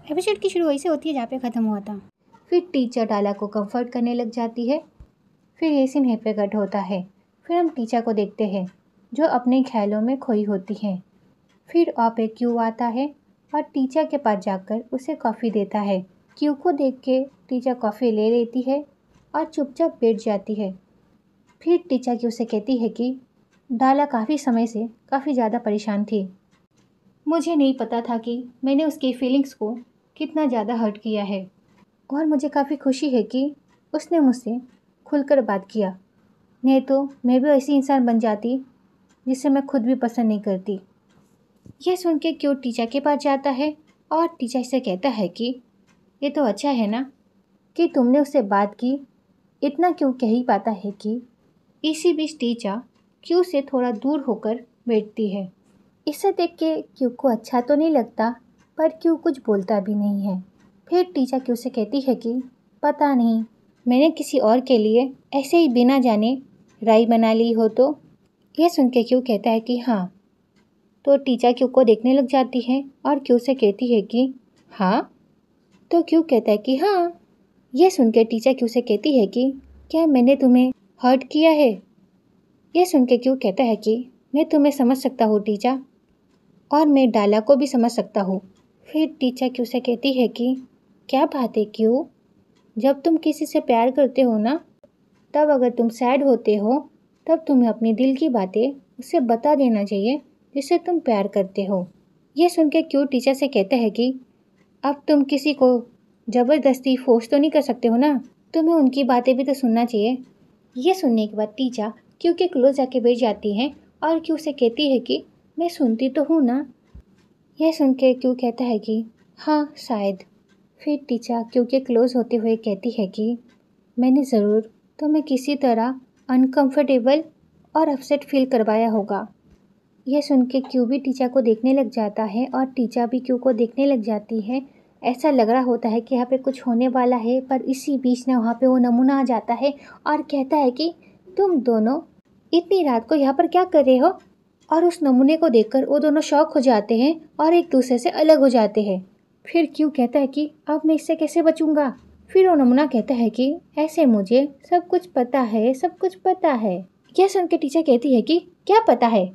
Episode की शुरू वैसे होती है जहाँ पे ख़त्म हुआ था। फिर टीचर डाला को कंफर्ट करने लग जाती है। फिर ये सीन यहीं पे कट होता है। फिर हम टीचर को देखते हैं जो अपने ख्यालों में खोई होती है। फिर पे क्यू आता है और टीचर के पास जाकर उसे कॉफ़ी देता है। क्यू को देख के टीचर कॉफ़ी ले लेती है और चुपचाप बैठ जाती है। फिर टीचर क्यू से कहती है कि डाला काफ़ी समय से काफ़ी ज़्यादा परेशान थी। मुझे नहीं पता था कि मैंने उसकी फीलिंग्स को कितना ज़्यादा हर्ट किया है और मुझे काफ़ी खुशी है कि उसने मुझसे खुलकर बात किया, नहीं तो मैं भी ऐसी इंसान बन जाती जिसे मैं खुद भी पसंद नहीं करती। यह सुन के क्यों टीचर के पास जाता है और टीचर से कहता है कि ये तो अच्छा है ना कि तुमने उससे बात की, इतना क्यों कह ही पाता है कि इसी बीच टीचर क्यों से थोड़ा दूर होकर बैठती है। इसे देख के क्यों को अच्छा तो नहीं लगता, पर क्यों कुछ बोलता भी नहीं है। फिर टीचर क्यों से कहती है कि पता नहीं मैंने किसी और के लिए ऐसे ही बिना जाने राय बना ली हो तो। यह सुन के क्यों कहता है कि हाँ। तो टीचर क्यों को देखने लग जाती है और क्यों से कहती है कि हाँ। तो क्यों कहता है कि हाँ। यह सुन के टीचर क्यों से कहती है कि क्या मैंने तुम्हें हर्ट किया है। यह सुन के क्यों कहता है कि मैं तुम्हें समझ सकता हूँ टीचर, और मैं डाला को भी समझ सकता हूँ। फिर टीचर क्यों से कहती है कि क्या बात है क्यों, जब तुम किसी से प्यार करते हो ना, तब अगर तुम सैड होते हो तब तुम्हें अपने दिल की बातें उसे बता देना चाहिए जिससे तुम प्यार करते हो। यह सुन के क्यों टीचर से कहता है कि अब तुम किसी को ज़बरदस्ती फोर्स तो नहीं कर सकते हो ना, तुम्हें उनकी बातें भी तो सुनना चाहिए। यह सुनने के बाद टीचर क्यों के क्लोज जाके बैठ जाती है और क्यों से कहती है कि मैं सुनती तो हूँ ना। यह सुन के क्यों कहता है कि हाँ शायद। फिर टीचर क्यों के क्लोज होते हुए कहती है कि मैंने ज़रूर तुम्हें किसी तरह अनकंफर्टेबल और अपसेट फील करवाया होगा। यह सुन के क्यों भी टीचर को देखने लग जाता है और टीचर भी क्यों को देखने लग जाती है। ऐसा लग रहा होता है कि यहाँ पे कुछ होने वाला है, पर इसी बीच ना वहाँ पे वो नमूना आ जाता है और कहता है कि तुम दोनों इतनी रात को यहाँ पर क्या कर रहे हो। और उस नमूने को देखकर वो दोनों शॉक हो जाते हैं और एक दूसरे से अलग हो जाते हैं। फिर क्यों कहता है कि अब मैं इससे कैसे बचूंगा। फिर वो नमूना कहता है कि ऐसे मुझे सब कुछ पता है, सब कुछ पता है। यह सुन के टीचर कहती है कि क्या पता है।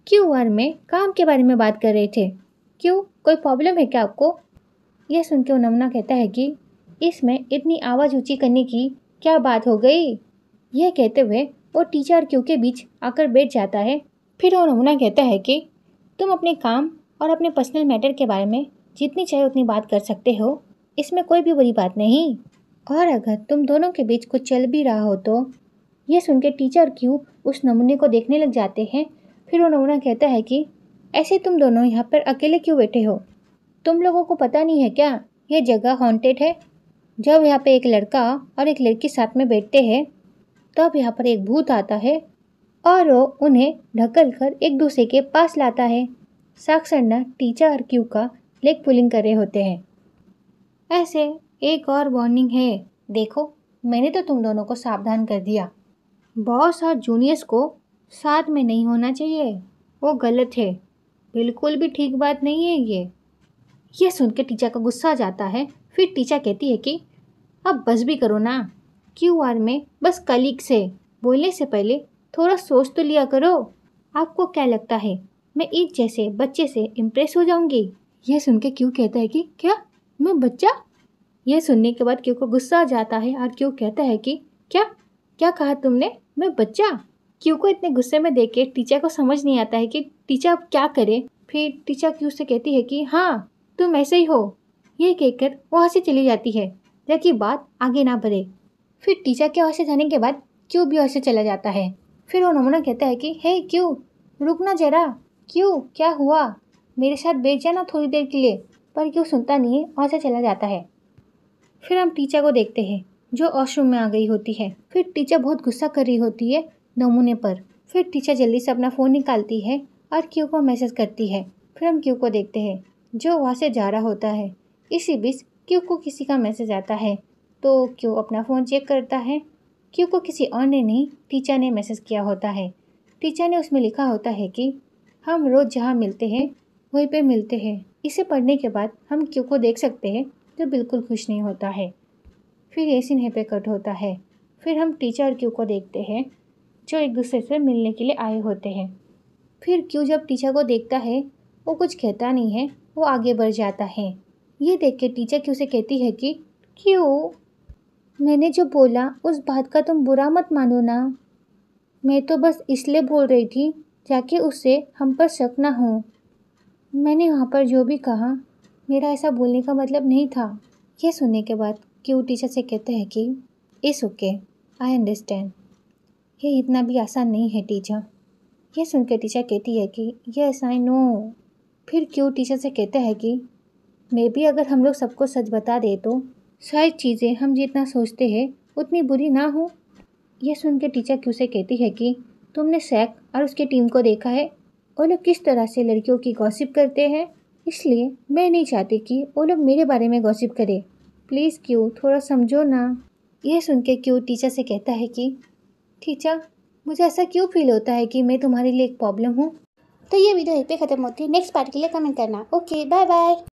क्यों और में काम के बारे में बात कर रहे थे, क्यों कोई प्रॉब्लम है क्या आपको। यह सुन के वो नमूना कहता है कि इसमें इतनी आवाज़ ऊंची करने की क्या बात हो गई। यह कहते हुए वो टीचर और क्यों के बीच आकर बैठ जाता है। फिर वो नमूना कहता है कि तुम अपने काम और अपने पर्सनल मैटर के बारे में जितनी चाहे उतनी बात कर सकते हो, इसमें कोई भी बुरी बात नहीं। और अगर तुम दोनों के बीच कुछ चल भी रहा हो तो। यह सुन के टीचर क्यों उस नमूने को देखने लग जाते हैं। फिर वो नमूना कहता है कि ऐसे तुम दोनों यहाँ पर अकेले क्यों बैठे हो, तुम लोगों को पता नहीं है क्या यह जगह हॉन्टेड है। जब यहाँ पे एक लड़का और एक लड़की साथ में बैठते हैं तब यहाँ पर एक भूत आता है और वो उन्हें ढकल कर एक दूसरे के पास लाता है। साक्षरना टीचर और क्यू का लेग पुलिंग कर रहे होते हैं। ऐसे एक और वार्निंग है, देखो मैंने तो तुम दोनों को सावधान कर दिया, बॉस और जूनियर्स को साथ में नहीं होना चाहिए, वो गलत है, बिल्कुल भी ठीक बात नहीं है ये सुन के टीचर का गुस्सा आ जाता है। फिर टीचर कहती है कि अब बस भी करो ना, क्यू आर में बस कलीग से बोलने से पहले थोड़ा सोच तो लिया करो। आपको क्या लगता है मैं ईद जैसे बच्चे से इम्प्रेस हो जाऊंगी। यह सुन के क्यों कहता है कि क्या मैं बच्चा। यह सुनने के बाद क्यों को गुस्सा आ जाता है और क्यों कहता है कि क्या क्या कहा तुमने, मैं बच्चा। क्यों को इतने गुस्से में देख के टीचर को समझ नहीं आता है कि टीचर क्या करे। फिर टीचर क्यों से कहती है कि हाँ तुम ऐसे ही हो। यह कहकर वहाँ से चली जाती है ताकि बात आगे ना बढ़े। फिर टीचर के वहाँ से जाने के बाद क्यों भी वहाँ से चला जाता है। फिर वो नमूना कहता है कि हे क्यों रुकना जरा, क्यों क्या हुआ, मेरे साथ बैठ जाना थोड़ी देर के लिए। पर क्यों सुनता नहीं है, वहाँ से चला जाता है। फिर हम टीचर को देखते हैं जो वॉशरूम में आ गई होती है। फिर टीचर बहुत गुस्सा कर रही होती है नमूने पर। फिर टीचर जल्दी से अपना फ़ोन निकालती है और क्यू को मैसेज करती है। फिर हम क्यू को देखते हैं जो वहाँ से जा रहा होता है। इसी बीच क्यू को किसी का मैसेज आता है तो क्यू अपना फ़ोन चेक करता है। क्यू को किसी और ने नहीं, टीचर ने मैसेज किया होता है। टीचर ने उसमें लिखा होता है कि हम रोज़ जहाँ मिलते हैं वहीं पे मिलते हैं, इसे पढ़ने के बाद हम क्यू को देख सकते हैं जो बिल्कुल खुश नहीं होता है। फिर ये सीन यहाँ पे कट होता है। फिर हम टीचर और क्यू को देखते हैं जो एक दूसरे से मिलने के लिए आए होते हैं। फिर क्यू जब टीचर को देखता है वो कुछ कहता नहीं है, वो आगे बढ़ जाता है। ये देख के टीचर क्यू से कहती है कि क्यू, मैंने जो बोला उस बात का तुम बुरा मत मानो ना। मैं तो बस इसलिए बोल रही थी ताकि उससे हम पर शक ना हो। मैंने वहाँ पर जो भी कहा मेरा ऐसा बोलने का मतलब नहीं था। ये सुनने के बाद क्यू टीचर से कहते हैं कि इट्स ओके, आई अंडरस्टैंड। ये इतना भी आसान नहीं है टीचर। ये सुन के टीचर कहती है कि यस आई नो। फिर क्यू टीचर से कहते हैं कि मे बी अगर हम लोग सबको सच बता दे तो शायद चीज़ें हम जितना सोचते हैं उतनी बुरी ना हो। यह सुन के टीचर क्यू से कहती है कि तुमने शैक और उसकी टीम को देखा है, वो लोग किस तरह से लड़कियों की गॉसिप करते हैं, इसलिए मैं नहीं चाहती कि वो लोग मेरे बारे में गॉसिप करें। प्लीज़ क्यू, थोड़ा समझो ना। यह सुन के क्यू टीचर से कहता है कि टीचर, मुझे ऐसा क्यों फील होता है कि मैं तुम्हारे लिए एक प्रॉब्लम हूँ। तो ये वीडियो यहीं पे ख़त्म होती है। नेक्स्ट पार्ट के लिए कमेंट करना। Okay, bye bye.